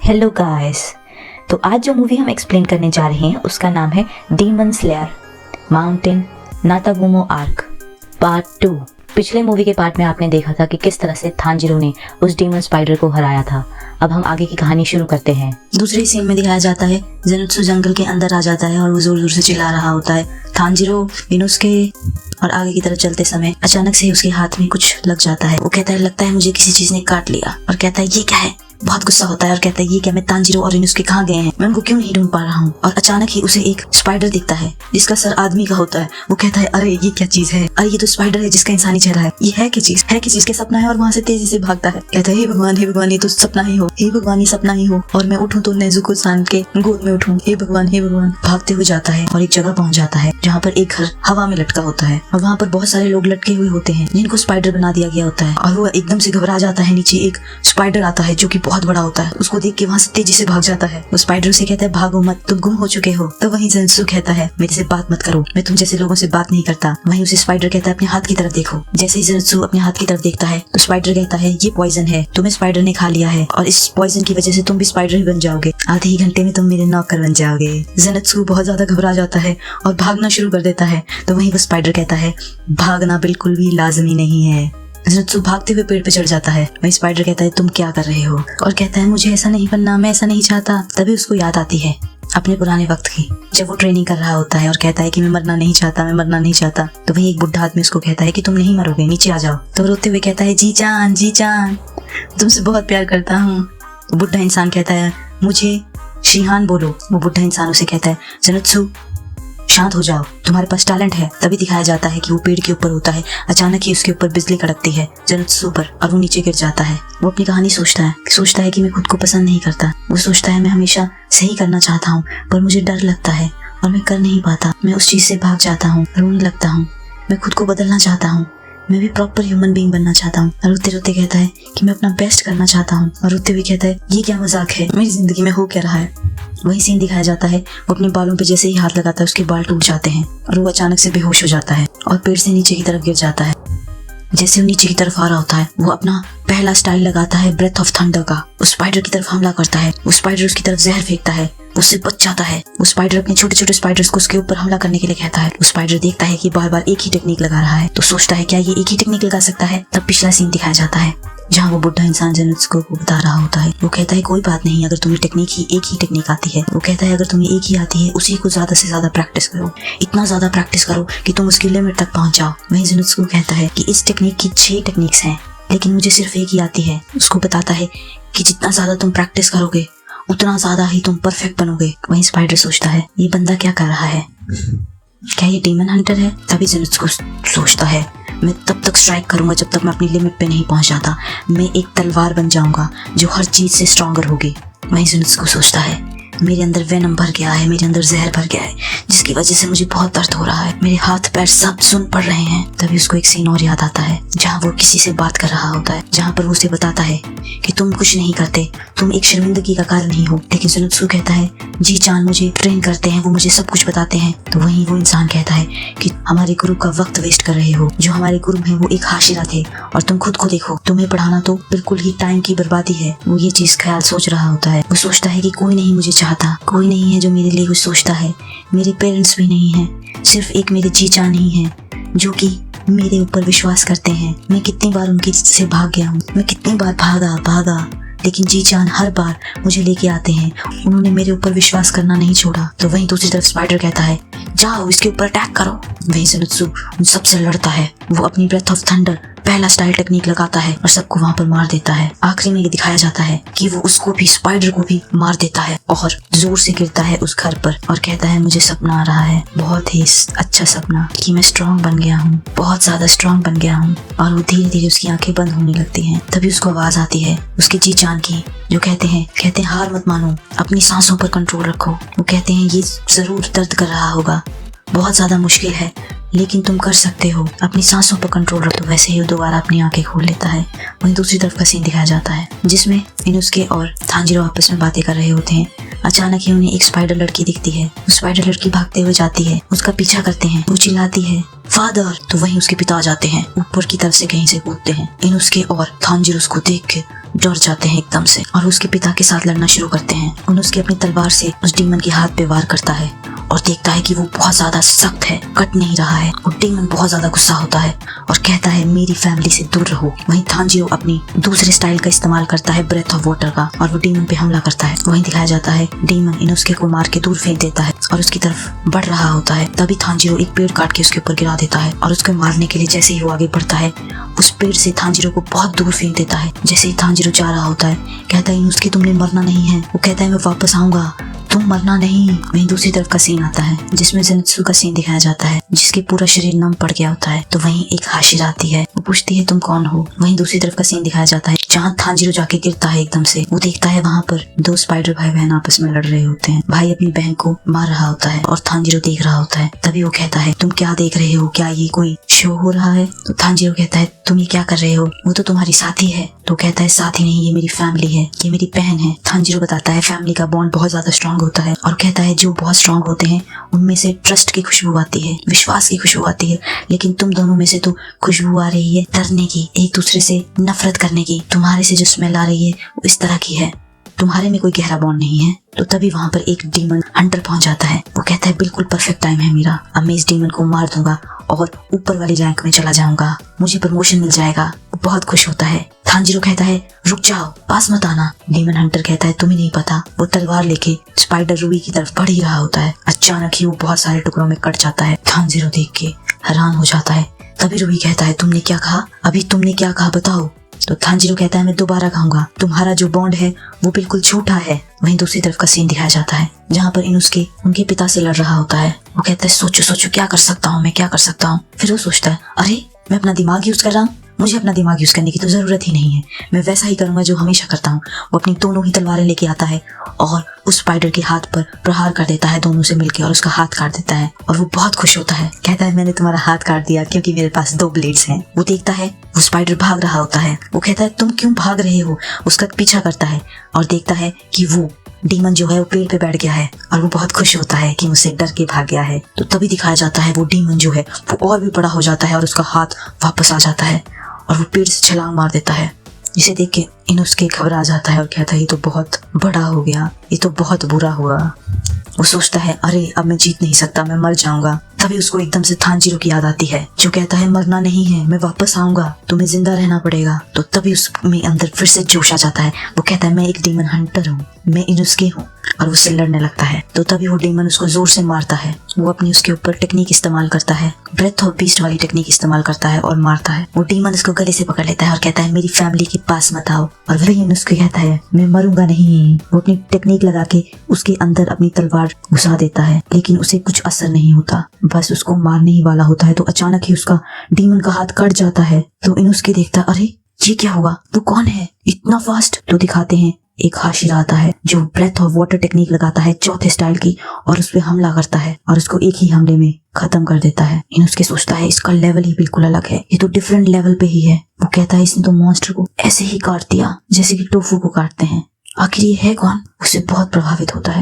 Hello guys. तो आज जो मूवी हम एक्सप्लेन करने जा रहे हैं उसका नाम है Demon Slayer Mountain Natagumo arc part 2। पिछले मूवी के पार्ट में आपने देखा था कि किस तरह से थांजिरो ने उस डीमन स्पाइडर को हराया था। अब हम आगे की कहानी शुरू करते हैं। दूसरे सीन में दिखाया जाता है ज़ेनित्सु जंगल के अंदर आ जाता है और वो जोर जोर से चिल्ला रहा होता है थांजिरो इनुस्के। और आगे की तरफ चलते समय अचानक से उसके हाथ में कुछ लग जाता है। वो कहता है लगता है मुझे किसी चीज ने काट लिया, और कहता है ये क्या है। बहुत गुस्सा होता है और कहता है ये क्या, मैं तांजिरो और इनुस्के कहाँ गए हैं, मैं उनको क्यों नहीं ढूंढ पा रहा हूँ। और अचानक ही उसे एक स्पाइडर दिखता है जिसका सर आदमी का होता है। वो कहता है अरे ये क्या चीज है, अरे ये तो स्पाइडर है जिसका इंसानी चेहरा है, ये है क्या चीज के सपना है। और वहाँ से तेजी से भागता है। कहता है हे भगवान ये तो सपना ही हो, हे भगवान ये सपना ही हो, और मैं उठूं तो नेजुको सान के गोद में उठूं, हे भगवान हे भगवान। भागते हुए जाता है और एक जगह पहुंच जाता है जहाँ पर एक घर हवा में लटका होता है और वहाँ पर बहुत सारे लोग लटके हुए होते हैं जिनको स्पाइडर बना दिया गया होता है। और वो एकदम से घबरा जाता है। नीचे एक स्पाइडर आता है जो कि बहुत बड़ा होता है। उसको देख के वहाँ से तेजी से भाग जाता है। वो स्पाइडर से कहता है भागो मत, तुम गुम हो चुके हो। तो वहीं ज़ेनित्सु कहता है मेरे से बात मत करो, मैं तुम जैसे लोगों से बात नहीं करता। वहीं उसे स्पाइडर कहता है अपने हाथ की तरफ देखो। जैसे ही ज़ेनित्सु अपने हाथ की तरफ देखता है तो स्पाइडर कहता है ये पॉइजन है, तुम्हें स्पाइडर ने खा लिया है और इस पॉइजन की वजह से तुम भी स्पाइडर ही बन जाओगे, आधे ही घंटे में तुम मेरे नौकर बन जाओगे। ज़ेनित्सु बहुत ज्यादा घबरा जाता है और भागना शुरू कर देता है। तो वहीं वो स्पाइडर कहता है भागना बिल्कुल भी लाजमी नहीं है। ज़ेनित्सु भागते हुए पेड़ पे चढ़ जाता है। वहीं स्पाइडर कहता है तुम क्या कर रहे हो, और कहता है मुझे ऐसा नहीं बनना, मैं ऐसा नहीं चाहता। तभी उसको याद आती है अपने पुराने वक्त की, जब वो ट्रेनिंग कर रहा होता है और कहता है कि मैं मरना नहीं चाहता, मैं मरना नहीं चाहता। तो वहीं एक बुढ़ा आदमी उसको कहता है कि तुम नहीं मरोगे, नीचे आ जाओ। तो रोते हुए कहता है जी जान तुमसे बहुत प्यार करता हूँ। बुढ़ा इंसान कहता है मुझे शिहान बोलो। वो बुढ़ा इंसान उसे कहता है ज़ेनित्सु शांत हो जाओ, तुम्हारे पास टैलेंट है। तभी दिखाया जाता है कि वो पेड़ के ऊपर होता है। अचानक ही उसके ऊपर बिजली कड़कती है ज़ेनित्सु पर और वो नीचे गिर जाता है। वो अपनी कहानी सोचता है कि मैं खुद को पसंद नहीं करता। वो सोचता है मैं हमेशा सही करना चाहता हूँ पर मुझे डर लगता है और मैं कर नहीं पाता। मैं उस चीज से भाग जाता हूँ, रोने लगता हूँ। मैं खुद को बदलना चाहता हूँ, मैं भी प्रॉपर ह्यूमन बीइंग बनना चाहता हूँ। और रोते रोते कहता है कि मैं अपना बेस्ट करना चाहता हूँ। और रोते हुए कहता है ये क्या मजाक है, मेरी जिंदगी में हो क्या रहा है। वही सीन दिखाया जाता है वो अपने बालों पे जैसे ही हाथ लगाता है उसके बाल टूट जाते हैं और वो अचानक से बेहोश हो जाता है और पेड़ से नीचे की तरफ गिर जाता है। जैसे वो नीचे की तरफ आ रहा होता है वो अपना पहला स्टाइल लगाता है ब्रेथ ऑफ थंडर का। उस स्पाइडर की तरफ हमला करता है। वो स्पाइडर उसकी तरफ जहर फेंकता है, उससे बच जाता है। वो स्पाइडर अपने छोटे छोटे स्पाइडर्स को उसके ऊपर हमला करने के लिए कहता है। वो स्पाइडर देखता है कि बार बार एक ही टेक्निक लगा रहा है तो सोचता है क्या ये एक ही टेक्निक लगा सकता है। तब पिछला सीन दिखाया जाता है जहाँ वो बुढ़ा इंसान ज़ेनित्सु को बता रहा होता है। वो कहता है कोई बात नहीं, अगर तुम्हें एक ही टेक्निक आती है। वो कहता है अगर तुम्हें एक ही आती है उसी को ज्यादा से ज्यादा प्रैक्टिस करो, इतना ज्यादा प्रैक्टिस करो कि तुम उसकी लिमिट तक पहुंच जाओ। वहीं ज़ेनित्सु कहता है कि इस टेक्निक की 6 टेक्निक्स हैं लेकिन मुझे सिर्फ एक ही आती है। उसको बताता है कि जितना ज्यादा तुम प्रैक्टिस करोगे उतना ज्यादा ही तुम परफेक्ट बनोगे। वहीं स्पाइडर सोचता है ये बंदा क्या कर रहा है, क्या ये डीमन हंटर है। तभी ज़ेनित्सु सोचता है मैं तब तक स्ट्राइक करूंगा जब तक मैं अपनी लिमिट पे नहीं पहुंच जाता। मैं एक तलवार बन जाऊंगा जो हर चीज से स्ट्रॉन्गर होगी। वहीं ज़ेनित्सु सोचता है मेरे अंदर वेनम भर गया है, मेरे अंदर जहर भर गया है जिसकी वजह से मुझे बहुत दर्द हो रहा है, मेरे हाथ पैर सब सुन पड़ रहे हैं। तभी उसको एक सीन और याद आता है जहाँ वो किसी से बात कर रहा होता है, जहाँ पर वो उसे बताता है कि तुम कुछ नहीं करते, तुम एक शर्मिंदगी का कारण ही हो। लेकिन ज़ेनित्सु कहता है जी जान मुझे ट्रेन करते हैं, वो मुझे सब कुछ बताते हैं। तो वहीं वो इंसान कहता है कि हमारे गुरु का वक्त वेस्ट कर रहे हो, जो हमारे गुरु हैं वो एक हाशिरा थे और तुम खुद को देखो, तुम्हें पढ़ाना तो बिल्कुल ही टाइम की बर्बादी है। वो ये चीज ख्याल सोच रहा होता है। वो सोचता है कि कोई नहीं मुझे चाहता, कोई नहीं है जो मेरे लिए कुछ सोचता है, मेरे पेरेंट्स भी नहीं है, सिर्फ एक मेरे जी जान ही है जो कि मेरे ऊपर विश्वास करते हैं। मैं कितनी बार उनकी से भाग गया हूँ, मैं कितनी बार भागा लेकिन जी जान हर बार मुझे लेके आते हैं, उन्होंने मेरे ऊपर विश्वास करना नहीं छोड़ा। तो वहीं दूसरी तरफ स्पाइडर कहता है जाओ इसके ऊपर अटैक करो। वहीं ज़ेनित्सु उन सबसे लड़ता है। वो अपनी ब्रेथ ऑफ थंडर पहला स्टाइल टेक्निक लगाता है और सबको वहां पर मार देता है। आखिरी में ये दिखाया जाता है कि वो उसको भी स्पाइडर को भी मार देता है और जोर से गिरता है उस घर पर और कहता है मुझे सपना आ रहा है, बहुत ही अच्छा सपना कि मैं स्ट्रांग बन गया हूँ, बहुत ज्यादा स्ट्रांग बन गया हूँ। और वो धीरे धीरे उसकी आंखें बंद होने लगती हैं। तभी उसको आवाज आती है उसके जी जान की जो कहते हैं हार मत मानो, अपनी सांसों पर कंट्रोल रखो। वो कहते हैं ये जरूर दर्द कर रहा होगा, बहुत ज्यादा मुश्किल है लेकिन तुम कर सकते हो, अपनी सांसों पर कंट्रोल रखो। वैसे ही वो दोबारा अपनी आंखें खोल लेता है। वहीं दूसरी तरफ का सीन दिखाया जाता है जिसमें इनुस्के और थांजिरो आपस में बातें कर रहे होते हैं। अचानक ही उन्हें एक स्पाइडर लड़की दिखती है। उस स्पाइडर लड़की भागते हुए जाती है, उसका पीछा करते हैं। वो चिल्लाती है फादर, तो वहीं उसके पिता आ जाते हैं, ऊपर की तरफ से कहीं से कूदते हैं। इनुस्के और थांजीरो उसको देख के डर जाते हैं एकदम से और उसके पिता के साथ लड़ना शुरू करते हैं। इनुस्के अपनी तलवार से उस डीमन के हाथ पे वार करता है और देखता है कि वो बहुत ज्यादा सख्त है, कट नहीं रहा है। वो डीमन बहुत ज्यादा गुस्सा होता है और कहता है मेरी फैमिली से दूर रहो। वहीं थांजीरो अपनी दूसरे स्टाइल का इस्तेमाल करता है, ब्रेथ ऑफ वाटर का, और वो डीमन पे हमला करता है। वहीं दिखाया जाता है डीमन इनुस्के को मार के दूर फेंक देता है और उसकी तरफ बढ़ रहा होता है। तभी थांजीरो एक पेड़ काट के उसके ऊपर गिरा देता है और उसको मारने के लिए जैसे ही वो आगे बढ़ता है, उस पेड़ से थांजीरो को बहुत दूर फेंक देता है। जैसे ही थांजीरो जा रहा होता है, कहता है इनुस्के तुमने मरना नहीं है। वो कहता है मैं वापस आऊंगा, तुम मरना नहीं। वहीं दूसरी तरफ का सीन आता है जिसमें ज़ेनित्सु का सीन दिखाया जाता है, जिसके पूरा शरीर नम पड़ गया होता है। तो वहीं एक हाशिर आती है, वो पूछती है तुम कौन हो। वहीं दूसरी तरफ का सीन दिखाया जाता है जहाँ थांजीरो जाके गिरता है। एकदम से वो देखता है वहाँ पर दो स्पाइडर भाई बहन आपस में लड़ रहे होते हैं। भाई अपनी बहन को मार रहा होता है और थांजीरो देख रहा होता है। तभी वो कहता है तुम क्या देख रहे हो, क्या ये कोई शो हो रहा है। तो थांजीरो कहता है तुम ये क्या कर रहे हो, वो तो तुम्हारी साथी है। तो कहता है साथी नहीं, ये मेरी फैमिली है, ये मेरी बहन है। थांजीरो बताता है फैमिली का बॉन्ड बहुत ज्यादा स्ट्रांग होता है और कहता है जो बहुत स्ट्रांग होते हैं उनमें से ट्रस्ट की खुशबू आती है, विश्वास की खुशबू आती है, लेकिन तुम दोनों में से तो खुशबू आ रही है डरने की, एक दूसरे से नफरत करने की। तुम्हारे से जो स्मेल आ रही है वो इस तरह की है, तुम्हारे में कोई गहरा बॉन्ड नहीं है। तो तभी वहाँ पर एक डीमन हंटर पहुंच जाता है। वो कहता है बिल्कुल परफेक्ट टाइम है मेरा, अब मैं इस डीमन को मार दूंगा और ऊपर वाली रैंक में चला जाऊंगा, मुझे प्रमोशन मिल जाएगा। वो बहुत खुश होता है। थांजीरो कहता है रुक जाओ, पास मत आना। डीमन हंटर कहता है तुम्हें नहीं पता। वो तलवार लेके स्पाइडर रूबी की तरफ बढ़ ही रहा होता है। अचानक ही वो बहुत सारे टुकड़ों में कट जाता है। थांजीरो देख के हैरान हो जाता है। तभी रूबी कहता है तुमने क्या कहा, अभी तुमने क्या कहा बताओ। तो थांजीरो कहता है मैं दोबारा कहूंगा, तुम्हारा जो बॉन्ड है वो बिल्कुल झूठा है। वहीं दूसरी तरफ का सीन दिखाया जाता है जहाँ पर इनुस्के उनके पिता से लड़ रहा होता है। वो कहता है सोचो सोचो क्या कर सकता हूँ मैं, क्या कर सकता हूँ। फिर वो सोचता है अरे मैं अपना दिमाग यूज कर रहा हूँ, मुझे अपना दिमाग यूज करने की तो जरूरत ही नहीं है, मैं वैसा ही करूंगा जो हमेशा करता हूँ। वो अपनी दोनों ही तलवारें लेके आता है और उस स्पाइडर के हाथ पर प्रहार कर देता है दोनों से मिलकर और उसका हाथ काट देता है। और वो बहुत खुश होता है, कहता है मैंने तुम्हारा हाथ काट दिया क्योंकि मेरे पास 2 ब्लेड्स हैं। वो देखता है वो स्पाइडर भाग रहा होता है। वो कहता है तुम क्यों भाग रहे हो, उसका पीछा करता है और देखता है कि वो डीमन जो है वो पेड़ पे बैठ गया है और वो बहुत खुश होता है कि मुझसे डर के भाग गया है। तो तभी दिखाया जाता है वो डीमन जो है वो और भी बड़ा हो जाता है और उसका हाथ वापस आ जाता है और वो पेड़ से छलांग मार देता है, जिसे देख के इनुस्के घबरा जाता है और कहता है ये तो बहुत बड़ा हो गया, ये तो बहुत बुरा हुआ। वो सोचता है अरे अब मैं जीत नहीं सकता, मैं मर जाऊंगा। तभी उसको एकदम से थांजीरो की याद आती है जो कहता है मरना नहीं है, मैं वापस आऊंगा, तुम्हें जिंदा रहना पड़ेगा। तो तभी उसमें अंदर फिर से जोश आ जाता है। वो कहता है मैं एक डीमन हंटर हूँ, मैं इनुस्के हूँ, और उससे लड़ने लगता है। तो तभी वो डीमन उसको जोर से मारता है। वो अपनी उसके ऊपर टेक्निक इस्तेमाल करता है, ब्रेथ ऑफ बीस्ट वाली टेक्निक इस्तेमाल करता है और मारता है। वो डीमन उसको गले से पकड़ लेता है और कहता है मेरी फैमिली के पास मत आओ। और वही उसको कहता है मैं मरूंगा नहीं। वो अपनी टेक्निक लगा के उसके अंदर अपनी तलवार घुसा देता है, लेकिन उसे कुछ असर नहीं होता, बस उसको मारने ही वाला होता है। तो अचानक ही उसका डीमन का हाथ कट जाता है। तो इनुस्के देखता अरे ये क्या हुआ, वो कौन है इतना फास्ट। तो दिखाते हैं एक हाशिर आता है जो ब्रेथ ऑफ वाटर टेक्निक लगाता है चौथे स्टाइल की और उस पे हमला करता है और उसको एक ही हमले में खत्म कर देता है। इनुस्के सोचता है इसका लेवल ही बिल्कुल अलग है, ये तो डिफरेंट लेवल पे ही है। वो कहता है इसने तो मॉन्स्टर को ऐसे ही काट दिया जैसे कि टोफू को काटते हैं, आखिर ये है कौन। उसे बहुत प्रभावित होता है